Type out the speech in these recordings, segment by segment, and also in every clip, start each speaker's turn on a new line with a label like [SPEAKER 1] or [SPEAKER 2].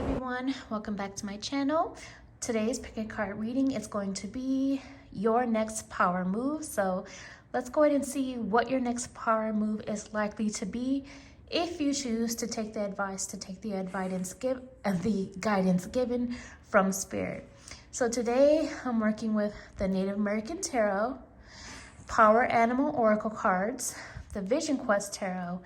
[SPEAKER 1] everyone, welcome back to my channel. Today's pick a card reading is going to be your next power move. So let's go ahead and see what your next power move is likely to be if you choose to take the advice, to take the guidance given from Spirit. So today I'm working with the Native American Tarot, Power Animal Oracle cards, the Vision Quest Tarot,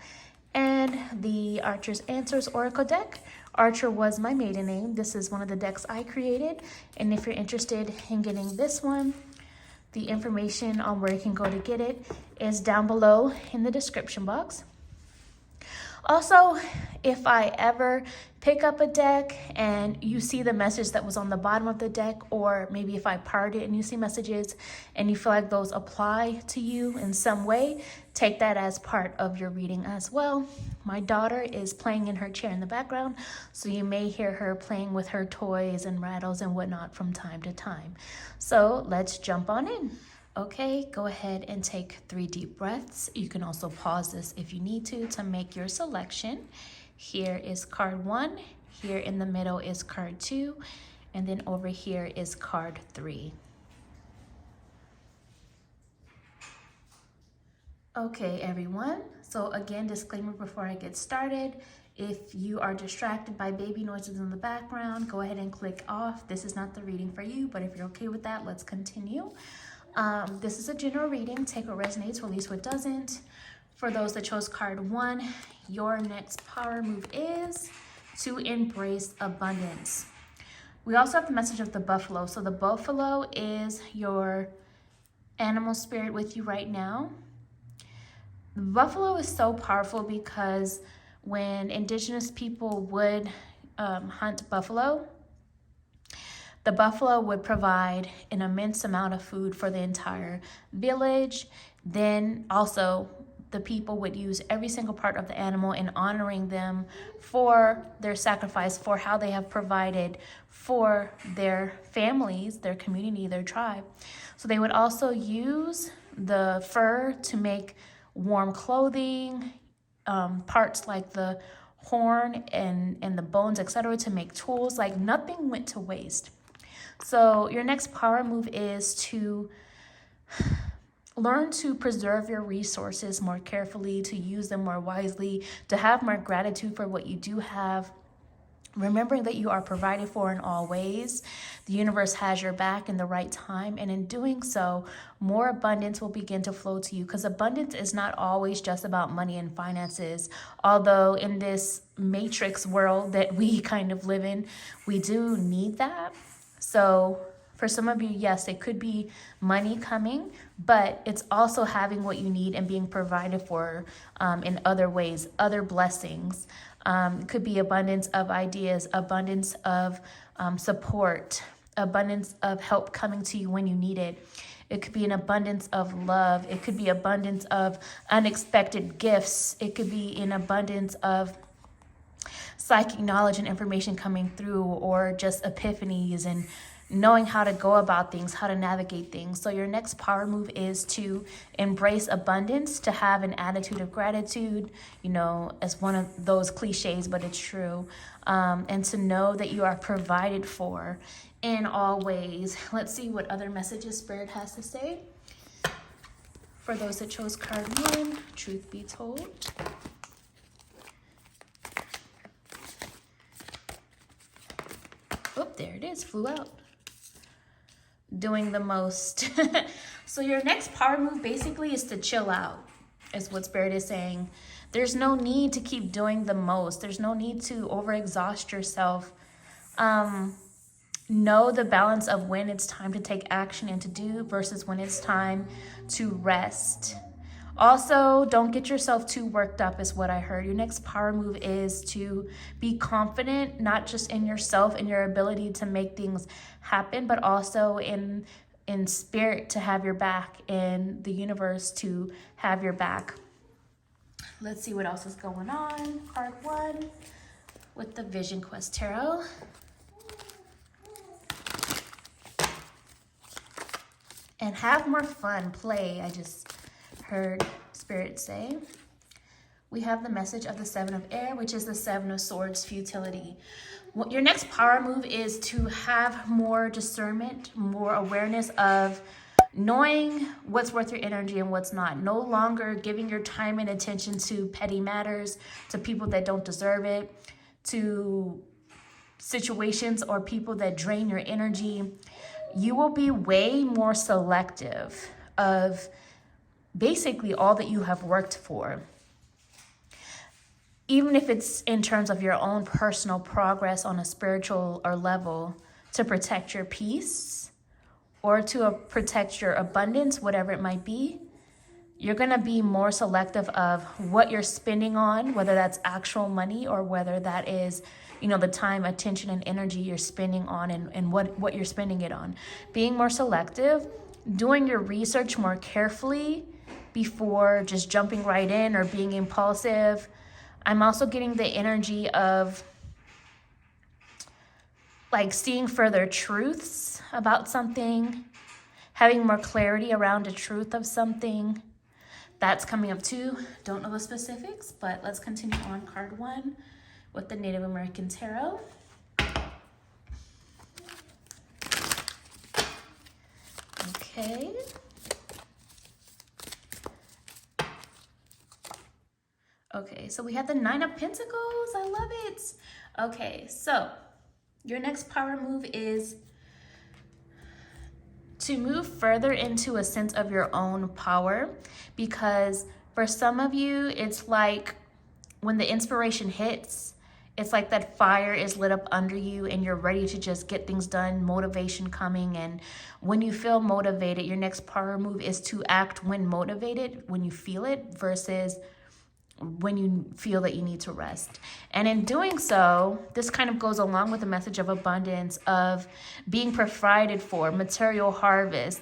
[SPEAKER 1] and the Archer's Answers Oracle deck. Archer was my maiden name. This is one of the decks I created. And if you're interested in getting this one, the information on where you can go to get it is down below in the description box. Also, if I ever pick up a deck and you see the message that was on the bottom of the deck, or maybe if I part it and you see messages and you feel like those apply to you in some way, take that as part of your reading as well. My daughter is playing in her chair in the background, so you may hear her playing with her toys and rattles and whatnot from time to time. So let's jump on in. Okay, go ahead and take 3 deep breaths. You can also pause this if you need to make your selection. Here is card 1. Here in the middle is card 2. And then over here is card 3. Okay, everyone. So again, disclaimer before I get started. If you are distracted by baby noises in the background, go ahead and click off. This is not the reading for you, but if you're okay with that, let's continue. This is a general reading. Take what resonates, release what doesn't. For those that chose card 1, your next power move is to embrace abundance. We also have the message of the buffalo. So the buffalo is your animal spirit with you right now. The buffalo is so powerful because when indigenous people would hunt buffalo, the buffalo would provide an immense amount of food for the entire village. Then also the people would use every single part of the animal in honoring them for their sacrifice, for how they have provided for their families, their community, their tribe. So they would also use the fur to make warm clothing, parts like the horn and the bones, etc., to make tools. Like nothing went to waste. So your next power move is to learn to preserve your resources more carefully, to use them more wisely, to have more gratitude for what you do have. Remembering that you are provided for in all ways. The universe has your back in the right time. And in doing so, more abundance will begin to flow to you, because abundance is not always just about money and finances. Although in this matrix world that we kind of live in, we do need that. So for some of you, yes, it could be money coming, but it's also having what you need and being provided for in other ways, other blessings. It could be abundance of ideas, abundance of support, abundance of help coming to you when you need it. It could be an abundance of love. It could be abundance of unexpected gifts. It could be an abundance of psychic knowledge and information coming through, or just epiphanies and knowing how to go about things, how to navigate things. So your next power move is to embrace abundance, to have an attitude of gratitude, you know, as one of those cliches, but it's true. And to know that you are provided for in all ways. Let's see what other messages Spirit has to say. For those that chose card 1, truth be told. Oh, there it is, flew out. Doing the most. So your next power move basically is to chill out, is what Spirit is saying. There's no need to keep doing the most. There's no need to overexhaust yourself. Know the balance of when it's time to take action and to do versus when it's time to rest. Also, don't get yourself too worked up is what I heard. Your next power move is to be confident, not just in yourself and your ability to make things happen, but also in Spirit to have your back, in the universe to have your back. Let's see what else is going on. Card 1 with the Vision Quest Tarot. And have more fun, play. I just heard Spirit say. We have the message of the Seven of Air, which is the Seven of Swords, futility. Your next power move is to have more discernment, more awareness of knowing what's worth your energy and what's not. No longer giving your time and attention to petty matters, to people that don't deserve it, to situations or people that drain your energy. You will be way more selective of basically all that you have worked for. Even if it's in terms of your own personal progress on a spiritual or level, to protect your peace or to protect your abundance, whatever it might be, you're going to be more selective of what you're spending on, whether that's actual money or whether that is, the time, attention, and energy you're spending on and what you're spending it on. Being more selective, doing your research more carefully before just jumping right in or being impulsive. I'm also getting the energy of like seeing further truths about something, having more clarity around the truth of something. That's coming up too. Don't know the specifics, but let's continue on card 1 with the Native American Tarot. Okay. Okay, so we have the Nine of Pentacles. I love it. Okay, so your next power move is to move further into a sense of your own power, because for some of you, it's like when the inspiration hits, it's like that fire is lit up under you and you're ready to just get things done, motivation coming. And when you feel motivated, your next power move is to act when motivated, when you feel it, versus when you feel that you need to rest. And in doing so, this kind of goes along with the message of abundance, of being provided for, material harvest,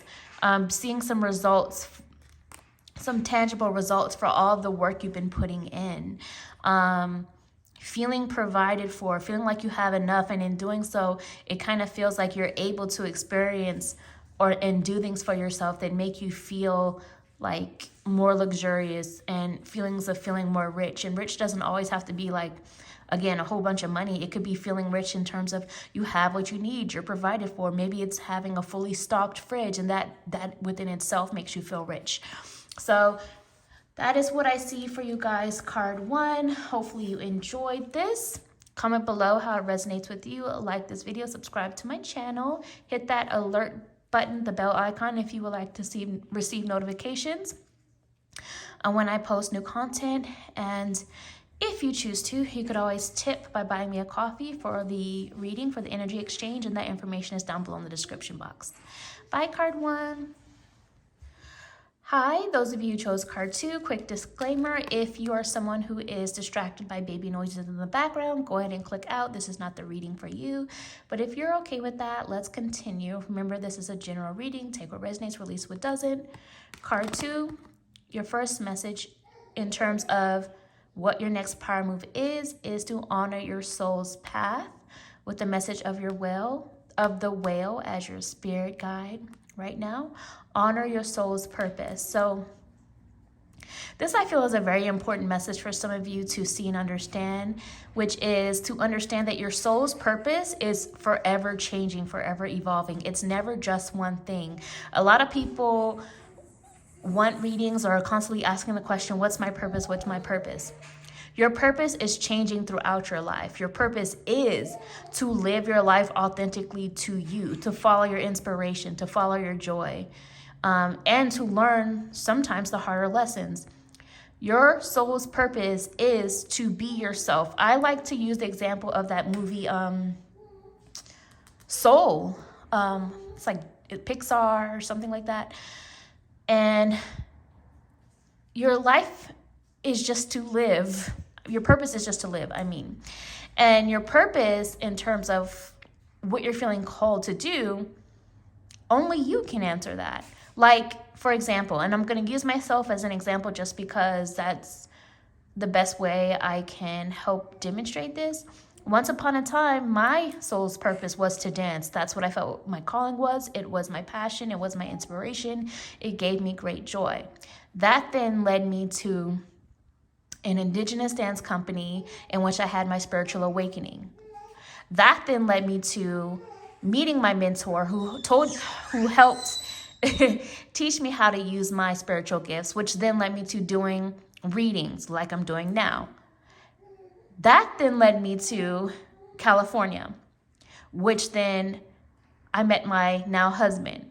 [SPEAKER 1] seeing some results, some tangible results for all the work you've been putting in, feeling provided for, feeling like you have enough. And in doing so, it kind of feels like you're able to experience and do things for yourself that make you feel like more luxurious, and feelings of feeling more rich. And rich doesn't always have to be like, again, a whole bunch of money. It could be feeling rich in terms of you have what you need, you're provided for. Maybe it's having a fully stocked fridge, and that within itself makes you feel rich. So that is what I see for you guys, card 1. Hopefully you enjoyed this. Comment below how it resonates with you. Like this video, subscribe to my channel, hit that alert button, the bell icon, if you would like to receive notifications when I post new content. And if you choose to, you could always tip by buying me a coffee for the reading, for the energy exchange, and that information is down below in the description box. Bye, card 1. Hi, those of you who chose card 2, quick disclaimer: if you are someone who is distracted by baby noises in the background, go ahead and click out. This is not the reading for you. But if you're okay with that, let's continue. Remember, this is a general reading. Take what resonates, release what doesn't. Card 2, your first message in terms of what your next power move is to honor your soul's path with the message of the whale as your spirit guide right now. Honor your soul's purpose. So this, I feel, is a very important message for some of you to see and understand, which is to understand that your soul's purpose is forever changing, forever evolving. It's never just one thing. A lot of people want readings or are constantly asking the question, what's my purpose? What's my purpose? Your purpose is changing throughout your life. Your purpose is to live your life authentically to you, to follow your inspiration, to follow your joy, and to learn sometimes the harder lessons. Your soul's purpose is to be yourself. I like to use the example of that movie, Soul. It's like Pixar or something like that. And your life is just to live. Your purpose is just to live, And your purpose in terms of what you're feeling called to do, only you can answer that. Like, for example, and I'm going to use myself as an example just because that's the best way I can help demonstrate this. Once upon a time, my soul's purpose was to dance. That's what I felt my calling was. It was my passion. It was my inspiration. It gave me great joy. That then led me to an indigenous dance company in which I had my spiritual awakening. That then led me to meeting my mentor who helped teach me how to use my spiritual gifts, which then led me to doing readings like I'm doing now. That then led me to California, which then I met my now husband,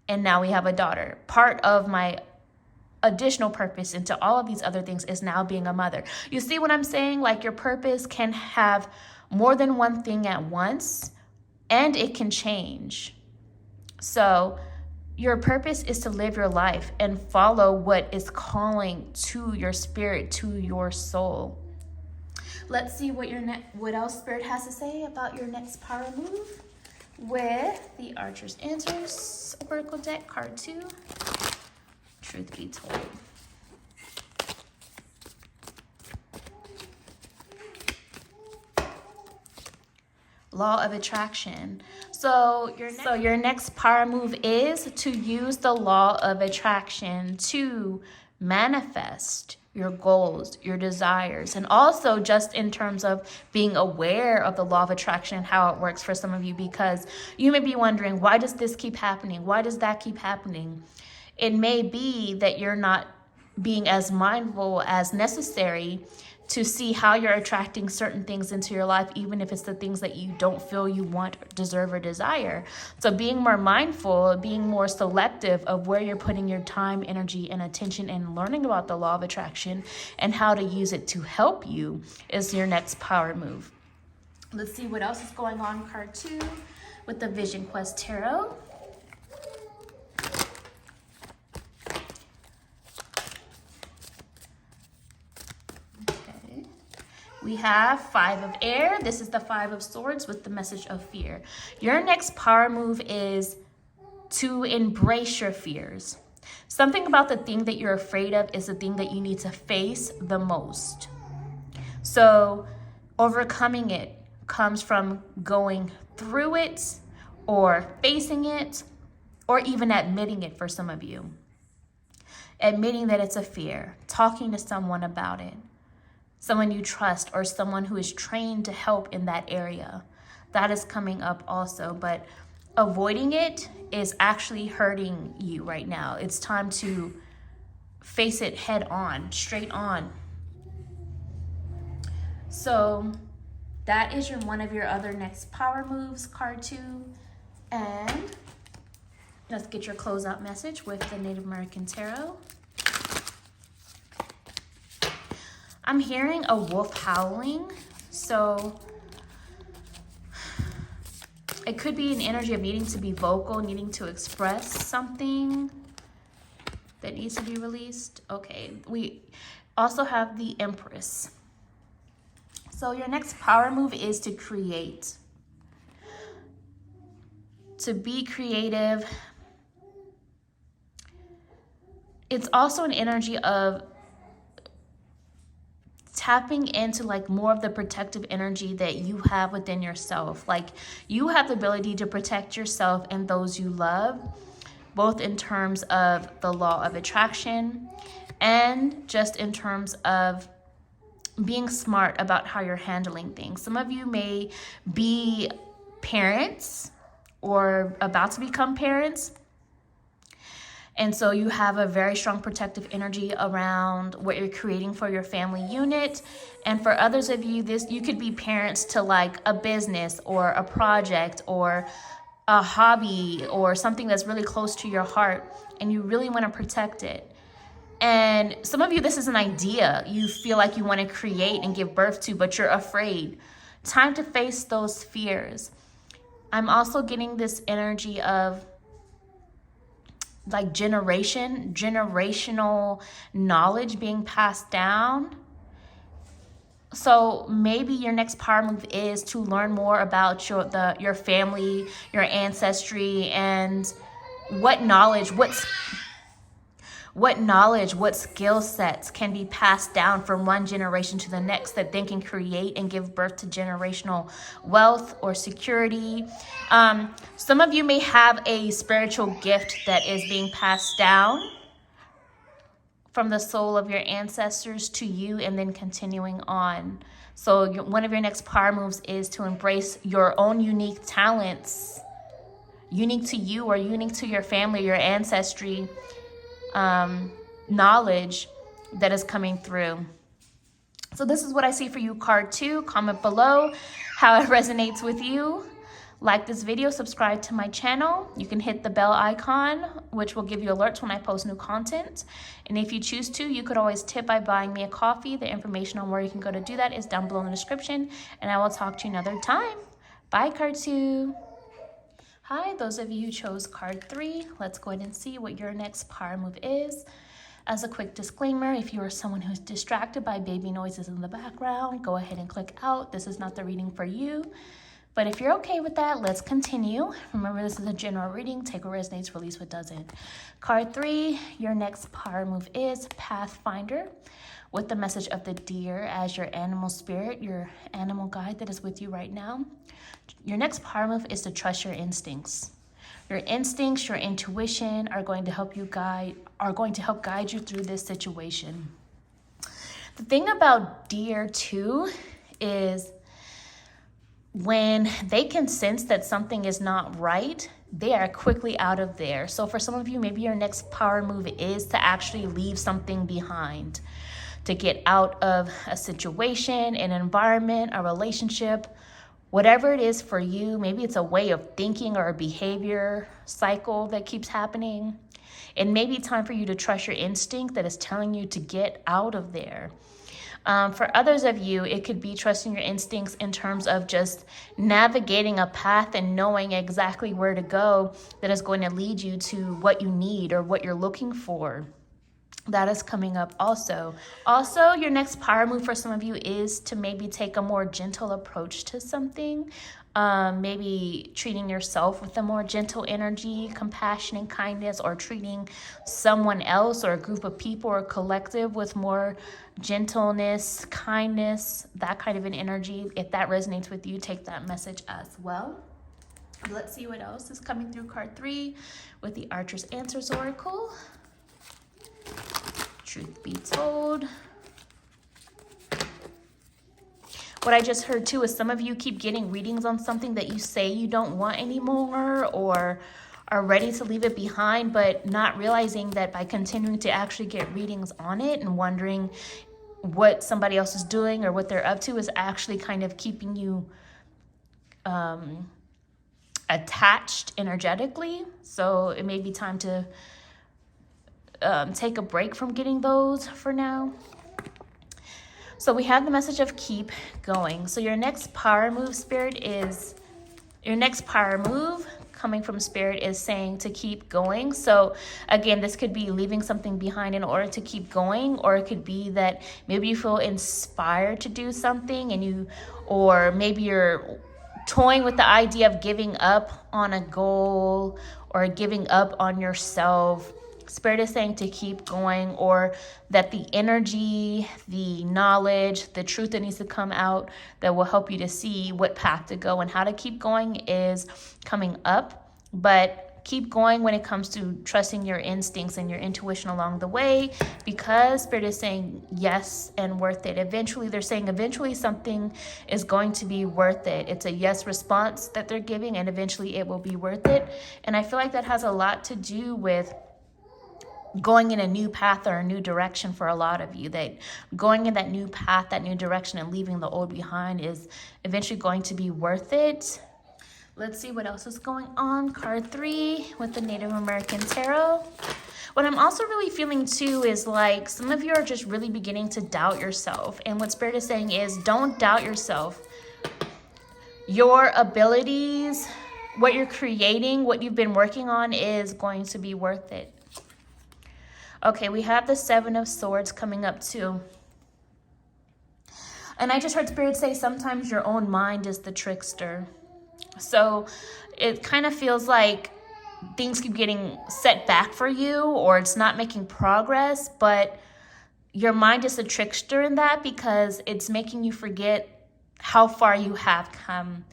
[SPEAKER 1] and now we have a daughter. Part of my additional purpose into all of these other things is now being a mother. You see what I'm saying? Like, your purpose can have more than one thing at once, and it can change. So your purpose is to live your life and follow what is calling to your spirit, to your soul. Let's see what else Spirit has to say about your next power move with the Archer's Answers Oracle deck, card 2. Truth be told. Law of attraction. So your next power move is to use the law of attraction to manifest your goals, your desires, and also just in terms of being aware of the law of attraction and how it works for some of you, because you may be wondering, why does this keep happening? Why does that keep happening? It may be that you're not being as mindful as necessary to see how you're attracting certain things into your life, even if it's the things that you don't feel you want, deserve, or desire. So being more mindful, being more selective of where you're putting your time, energy, and attention, and learning about the law of attraction and how to use it to help you is your next power move. Let's see what else is going on, card 2, with the Vision Quest Tarot. We have 5 of Air. This is the 5 of Swords with the message of fear. Your next power move is to embrace your fears. Something about the thing that you're afraid of is the thing that you need to face the most. So overcoming it comes from going through it or facing it or even admitting it for some of you. Admitting that it's a fear, talking to someone about it. Someone you trust or someone who is trained to help in that area. That is coming up also, but avoiding it is actually hurting you right now. It's time to face it head on, straight on. So that is one of your other next power moves, card 2. And let's get your closeout message with the Native American Tarot. I'm hearing a wolf howling, so it could be an energy of needing to be vocal, needing to express something that needs to be released. Okay, we also have the Empress. So your next power move is to create. To be creative. It's also an energy of tapping into like more of the protective energy that you have within yourself. Like, you have the ability to protect yourself and those you love, both in terms of the law of attraction and just in terms of being smart about how you're handling things. Some of you may be parents or about to become parents, and so you have a very strong protective energy around what you're creating for your family unit. And for others of you, you could be parents to like a business or a project or a hobby or something that's really close to your heart, and you really want to protect it. And some of you, this is an idea you feel like you want to create and give birth to, but you're afraid. Time to face those fears. I'm also getting this energy of like generational knowledge being passed down. So maybe your next power move is to learn more about your family, your ancestry, and what skill sets can be passed down from one generation to the next that then can create and give birth to generational wealth or security. Some of you may have a spiritual gift that is being passed down from the soul of your ancestors to you and then continuing on. So one of your next power moves is to embrace your own unique talents, unique to you or unique to your family, your ancestry, knowledge that is coming through. So this is what I see for you, card 2. Comment below how it resonates with you. Like this video, subscribe to my channel. You can hit the bell icon, which will give you alerts when I post new content. And if you choose to, you could always tip by buying me a coffee. The information on where you can go to do that is down below in the description. And I will talk to you another time. Bye, card 2. Hi, those of you who chose card 3, let's go ahead and see what your next power move is. As a quick disclaimer, if you are someone who's distracted by baby noises in the background, go ahead and click out. This is not the reading for you. But if you're okay with that, let's continue. Remember, this is a general reading. Take what resonates, release what doesn't. Card 3, your next power move is Pathfinder, with the message of the deer as your animal spirit, your animal guide that is with you right now. Your next power move is to trust your instincts. Your instincts, your intuition are going to help guide you through this situation. The thing about deer too is when they can sense that something is not right, they are quickly out of there. So for some of you, maybe your next power move is to actually leave something behind, to get out of a situation, an environment, a relationship, whatever it is for you. Maybe it's a way of thinking or a behavior cycle that keeps happening. It may be time for you to trust your instinct that is telling you to get out of there. For others of you, it could be trusting your instincts in terms of just navigating a path and knowing exactly where to go that is going to lead you to what you need or what you're looking for. That is coming up also. Also, your next power move for some of you is to maybe take a more gentle approach to something. Maybe treating yourself with a more gentle energy, compassion, and kindness, or treating someone else or a group of people or collective with more gentleness, kindness, that kind of an energy. If that resonates with you, take that message as well. Let's see what else is coming through card 3 with the Archer's Answers Oracle. Truth be told, what I just heard too is some of you keep getting readings on something that you say you don't want anymore or are ready to leave it behind, but not realizing that by continuing to actually get readings on it and wondering what somebody else is doing or what they're up to is actually kind of keeping you attached energetically. So it may be time to take a break from getting those for now. So we have the message of keep going. So your next power move, coming from Spirit is saying to keep going. So again, this could be leaving something behind in order to keep going, or it could be that maybe you feel inspired to do something or maybe you're toying with the idea of giving up on a goal or giving up on yourself. Spirit is saying to keep going, or that the energy, the knowledge, the truth that needs to come out that will help you to see what path to go and how to keep going is coming up. But keep going when it comes to trusting your instincts and your intuition along the way, because Spirit is saying yes and worth it. Eventually, they're saying eventually something is going to be worth it. It's a yes response that they're giving, and eventually it will be worth it. And I feel like that has a lot to do with going in a new path or a new direction for a lot of you. That going in that new path, that new direction, and leaving the old behind is eventually going to be worth it. Let's see what else is going on. Card 3 with the Native American Tarot. What I'm also really feeling too is like some of you are just really beginning to doubt yourself. And what Spirit is saying is don't doubt yourself. Your abilities, what you're creating, what you've been working on is going to be worth it. Okay, we have the 7 of Swords coming up too. And I just heard Spirit say sometimes your own mind is the trickster. So it kind of feels like things keep getting set back for you, or it's not making progress, but your mind is a trickster in that because it's making you forget how far you have come.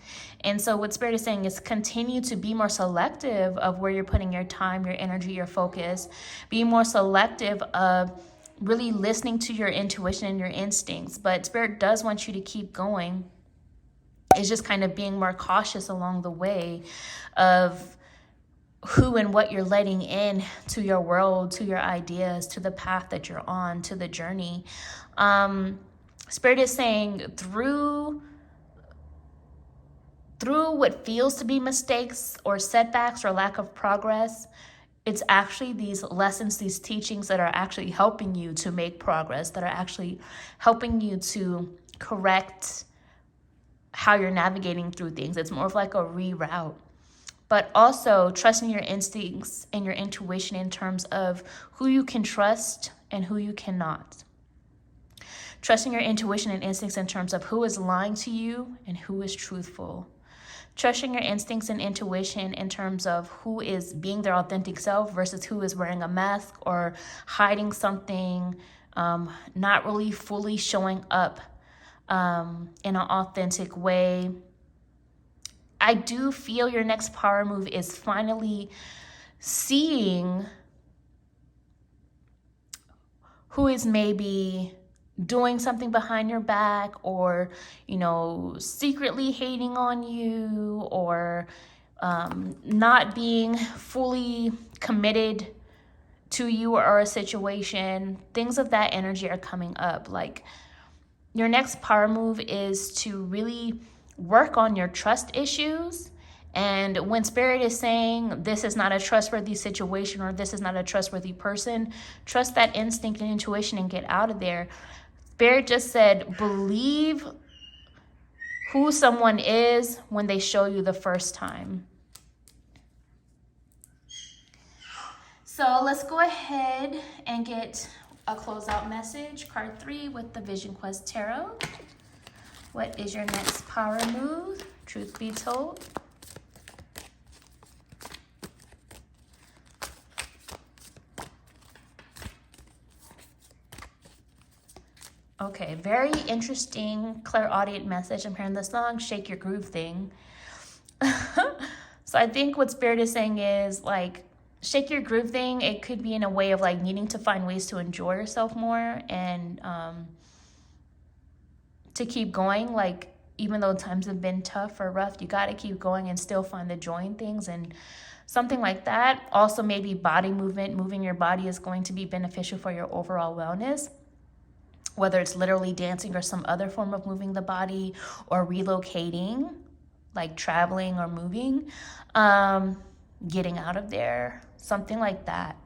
[SPEAKER 1] And so what Spirit is saying is continue to be more selective of where you're putting your time, your energy, your focus. Be more selective of really listening to your intuition and your instincts. But Spirit does want you to keep going. It's just kind of being more cautious along the way of who and what you're letting in to your world, to your ideas, to the path that you're on, to the journey. Spirit is saying through what feels to be mistakes or setbacks or lack of progress, it's actually these lessons, these teachings that are actually helping you to make progress, that are actually helping you to correct how you're navigating through things. It's more of like a reroute. But also trusting your instincts and your intuition in terms of who you can trust and who you cannot. Trusting your intuition and instincts in terms of who is lying to you and who is truthful. Trusting your instincts and intuition in terms of who is being their authentic self versus who is wearing a mask or hiding something, not really fully showing up in an authentic way. I do feel your next power move is finally seeing who is maybe doing something behind your back, or, secretly hating on you, or not being fully committed to you or a situation. Things of that energy are coming up. Like, your next power move is to really work on your trust issues. And when Spirit is saying this is not a trustworthy situation or this is not a trustworthy person, trust that instinct and intuition and get out of there. Spirit just said, believe who someone is when they show you the first time. So let's go ahead and get a closeout message, card 3 with the Vision Quest Tarot. What is your next power move? Truth be told. Okay, very interesting clairaudient message. I'm hearing the song Shake Your Groove thing. So I think what Spirit is saying is, like, shake your groove thing. It could be in a way of like needing to find ways to enjoy yourself more and to keep going. Like, even though times have been tough or rough, you got to keep going and still find the joy in things, and something like that. Also, maybe body movement, moving your body is going to be beneficial for your overall wellness. Whether it's literally dancing or some other form of moving the body, or relocating, like traveling or moving, getting out of there, something like that.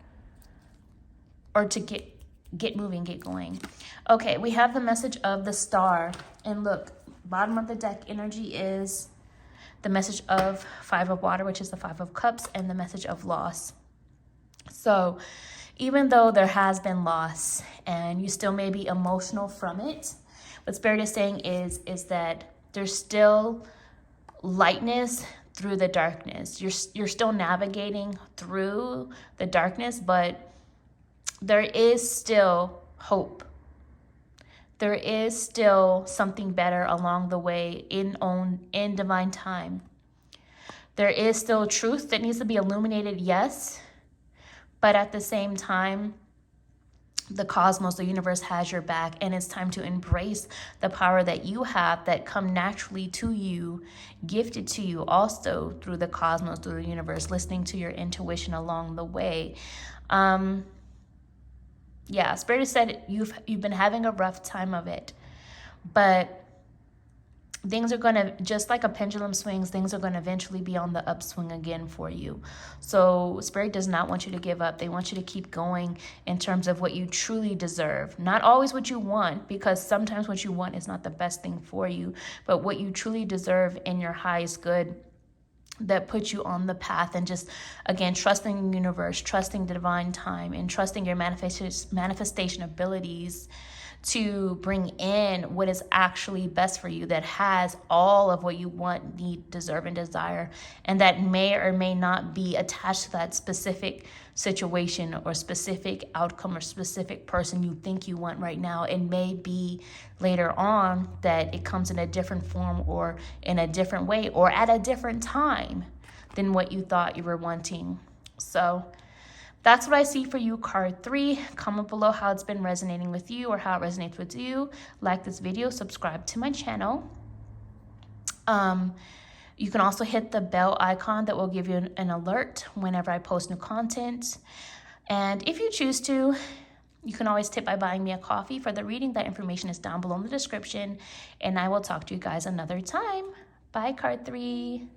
[SPEAKER 1] Or to get moving, get going. Okay, we have the message of the Star. And look, bottom of the deck energy is the message of 5 of Water, which is the 5 of Cups, and the message of loss. So even though there has been loss and you still may be emotional from it, what Spirit is saying is that there's still lightness through the darkness. You're still navigating through the darkness, but there is still hope. There is still something better along the way in divine time. There is still truth that needs to be illuminated, yes. But at the same time, the cosmos, the universe has your back, and it's time to embrace the power that you have that come naturally to you, gifted to you also through the cosmos, through the universe, listening to your intuition along the way. Spirit said you've been having a rough time of it, but things are going to, just like a pendulum swings, things are going to eventually be on the upswing again for you. So Spirit does not want you to give up. They want you to keep going in terms of what you truly deserve. Not always what you want, because sometimes what you want is not the best thing for you, but what you truly deserve in your highest good that puts you on the path. And just, again, trusting the universe, trusting the divine time, and trusting your manifestation abilities to bring in what is actually best for you, that has all of what you want, need, deserve, and desire, and that may or may not be attached to that specific situation or specific outcome or specific person you think you want right now. It may be later on that it comes in a different form or in a different way or at a different time than what you thought you were wanting. So That's what I see for you, card 3. Comment below how it's been resonating with you or how it resonates with you. Like this video, subscribe to my channel. You can also hit the bell icon that will give you an alert whenever I post new content. And if you choose to, you can always tip by buying me a coffee for the reading. That information is down below in the description. And I will talk to you guys another time. Bye, card 3.